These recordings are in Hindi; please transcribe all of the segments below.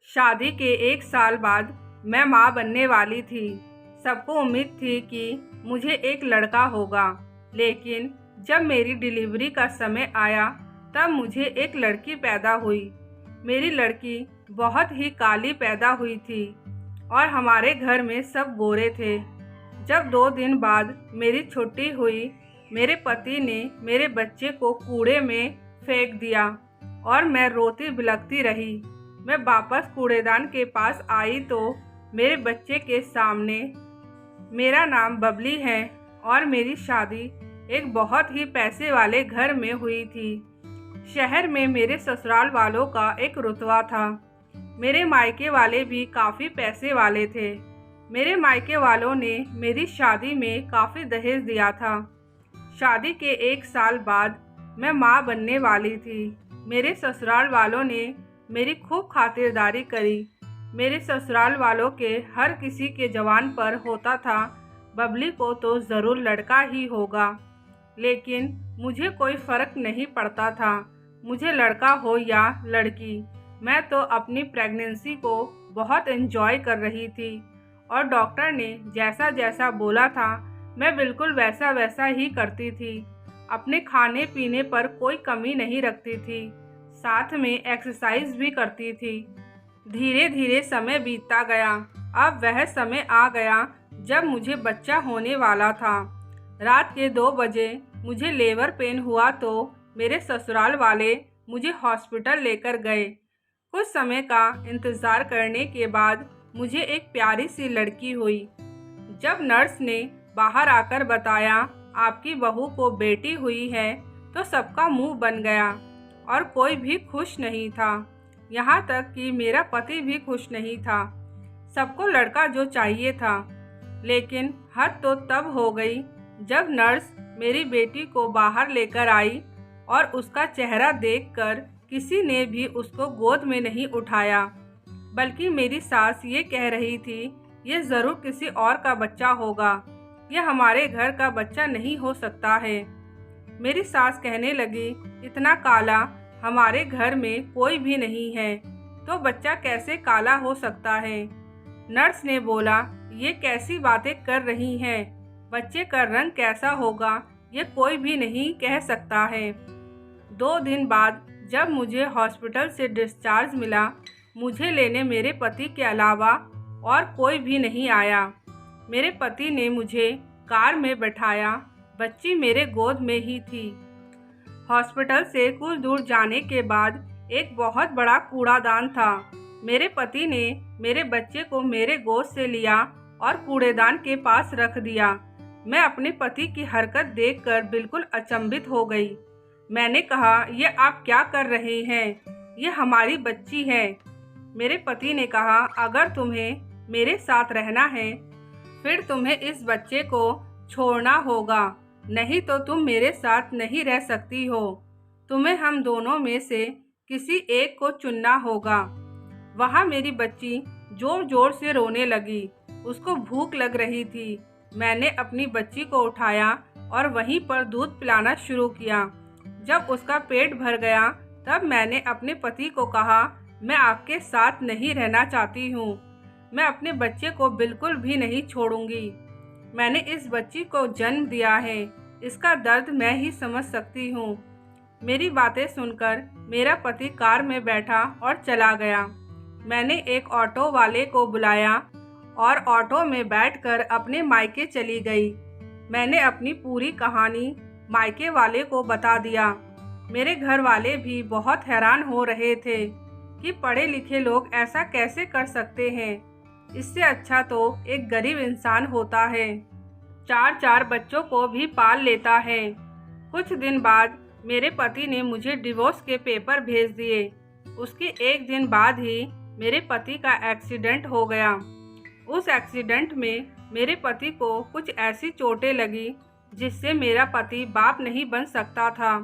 शादी के 1 साल बाद मैं माँ बनने वाली थी। सबको उम्मीद थी कि मुझे एक लड़का होगा, लेकिन जब मेरी डिलीवरी का समय आया तब मुझे एक लड़की पैदा हुई। मेरी लड़की बहुत ही काली पैदा हुई थी और हमारे घर में सब गोरे थे। जब 2 दिन बाद मेरी छुट्टी हुई, मेरे पति ने मेरे बच्चे को कूड़े में फेंक दिया और मैं रोती बिलखती रही। मैं वापस कूड़ेदान के पास आई तो मेरे बच्चे के सामने मेरा नाम बबली है और मेरी शादी एक बहुत ही पैसे वाले घर में हुई थी। शहर में मेरे ससुराल वालों का एक रुतबा था। मेरे मायके वाले भी काफ़ी पैसे वाले थे। मेरे मायके वालों ने मेरी शादी में काफ़ी दहेज दिया था। शादी के 1 साल बाद मैं माँ बनने वाली थी। मेरे ससुराल वालों ने मेरी खूब खातिरदारी करी। मेरे ससुराल वालों के हर किसी के जवान पर होता था, बबली को तो ज़रूर लड़का ही होगा। लेकिन मुझे कोई फ़र्क नहीं पड़ता था, मुझे लड़का हो या लड़की। मैं तो अपनी प्रेगनेंसी को बहुत एंजॉय कर रही थी और डॉक्टर ने जैसा जैसा बोला था मैं बिल्कुल वैसा वैसा ही करती थी। अपने खाने पीने पर कोई कमी नहीं रखती थी, साथ में एक्सरसाइज भी करती थी। धीरे धीरे समय बीतता गया। अब वह समय आ गया जब मुझे बच्चा होने वाला था। रात के 2 बजे मुझे लेबर पेन हुआ तो मेरे ससुराल वाले मुझे हॉस्पिटल लेकर गए। कुछ समय का इंतज़ार करने के बाद मुझे एक प्यारी सी लड़की हुई। जब नर्स ने बाहर आकर बताया आपकी बहू को बेटी हुई है तो सबका मुंह बन गया और कोई भी खुश नहीं था। यहाँ तक कि मेरा पति भी खुश नहीं था। सबको लड़का जो चाहिए था, लेकिन हद तो तब हो गई जब नर्स मेरी बेटी को बाहर लेकर आई और उसका चेहरा देखकर किसी ने भी उसको गोद में नहीं उठाया, बल्कि मेरी सास ये कह रही थी ये ज़रूर किसी और का बच्चा होगा, यह हमारे घर का बच्चा नहीं हो सकता है। मेरी सास कहने लगी इतना काला हमारे घर में कोई भी नहीं है, तो बच्चा कैसे काला हो सकता है। नर्स ने बोला ये कैसी बातें कर रही हैं, बच्चे का रंग कैसा होगा ये कोई भी नहीं कह सकता है। 2 दिन बाद जब मुझे हॉस्पिटल से डिस्चार्ज मिला, मुझे लेने मेरे पति के अलावा और कोई भी नहीं आया। मेरे पति ने मुझे कार में बैठाया, बच्ची मेरे गोद में ही थी। हॉस्पिटल से कुछ दूर जाने के बाद एक बहुत बड़ा कूड़ादान था। मेरे पति ने मेरे बच्चे को मेरे गोद से लिया और कूड़ेदान के पास रख दिया। मैं अपने पति की हरकत देखकर बिल्कुल अचंभित हो गई। मैंने कहा ये आप क्या कर रहे हैं, ये हमारी बच्ची है। मेरे पति ने कहा अगर तुम्हें मेरे साथ रहना है फिर तुम्हें इस बच्चे को छोड़ना होगा, नहीं तो तुम मेरे साथ नहीं रह सकती हो। तुम्हें हम दोनों में से किसी एक को चुनना होगा। वहाँ मेरी बच्ची जोर जोर से रोने लगी, उसको भूख लग रही थी। मैंने अपनी बच्ची को उठाया और वहीं पर दूध पिलाना शुरू किया। जब उसका पेट भर गया तब मैंने अपने पति को कहा मैं आपके साथ नहीं रहना चाहती हूँ, मैं अपने बच्चे को बिल्कुल भी नहीं छोड़ूंगी। मैंने इस बच्ची को जन्म दिया है, इसका दर्द मैं ही समझ सकती हूँ। मेरी बातें सुनकर मेरा पति कार में बैठा और चला गया। मैंने एक ऑटो वाले को बुलाया और ऑटो में बैठकर अपने मायके चली गई। मैंने अपनी पूरी कहानी मायके वाले को बता दिया। मेरे घर वाले भी बहुत हैरान हो रहे थे कि पढ़े लिखे लोग ऐसा कैसे कर सकते हैं। इससे अच्छा तो एक गरीब इंसान होता है, 4 बच्चों को भी पाल लेता है। कुछ दिन बाद मेरे पति ने मुझे डिवोर्स के पेपर भेज दिए। उसके 1 दिन बाद ही मेरे पति का एक्सीडेंट हो गया। उस एक्सीडेंट में मेरे पति को कुछ ऐसी चोटें लगी जिससे मेरा पति बाप नहीं बन सकता था।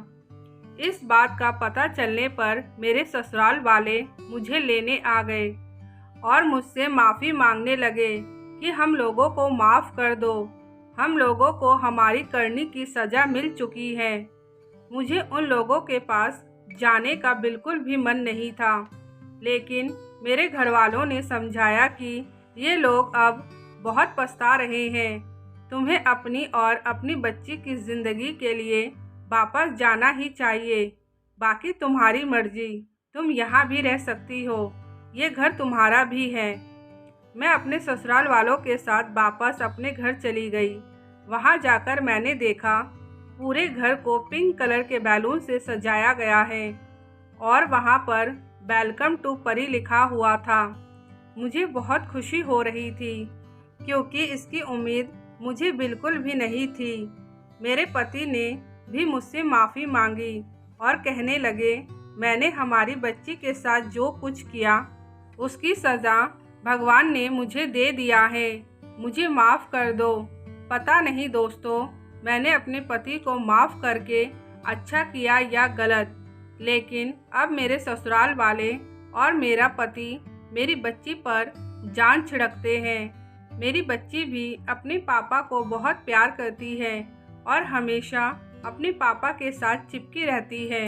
इस बात का पता चलने पर मेरे ससुराल वाले मुझे लेने आ गए और मुझसे माफ़ी मांगने लगे कि हम लोगों को माफ़ कर दो, हम लोगों को हमारी करनी की सज़ा मिल चुकी है। मुझे उन लोगों के पास जाने का बिल्कुल भी मन नहीं था, लेकिन मेरे घर वालों ने समझाया कि ये लोग अब बहुत पछता रहे हैं। तुम्हें अपनी और अपनी बच्ची की ज़िंदगी के लिए वापस जाना ही चाहिए। बाकी तुम्हारी मर्जी, तुम यहाँ भी रह सकती हो, ये घर तुम्हारा भी है। मैं अपने ससुराल वालों के साथ वापस अपने घर चली गई। वहाँ जाकर मैंने देखा पूरे घर को पिंक कलर के बैलून से सजाया गया है और वहाँ पर वेलकम टू परी लिखा हुआ था। मुझे बहुत खुशी हो रही थी क्योंकि इसकी उम्मीद मुझे बिल्कुल भी नहीं थी। मेरे पति ने भी मुझसे माफ़ी मांगी और कहने लगे, मैंने हमारी बच्ची के साथ जो कुछ किया उसकी सज़ा भगवान ने मुझे दे दिया है, मुझे माफ़ कर दो। पता नहीं दोस्तों, मैंने अपने पति को माफ़ करके अच्छा किया या गलत, लेकिन अब मेरे ससुराल वाले और मेरा पति मेरी बच्ची पर जान छिड़कते हैं। मेरी बच्ची भी अपने पापा को बहुत प्यार करती है और हमेशा अपने पापा के साथ चिपकी रहती है।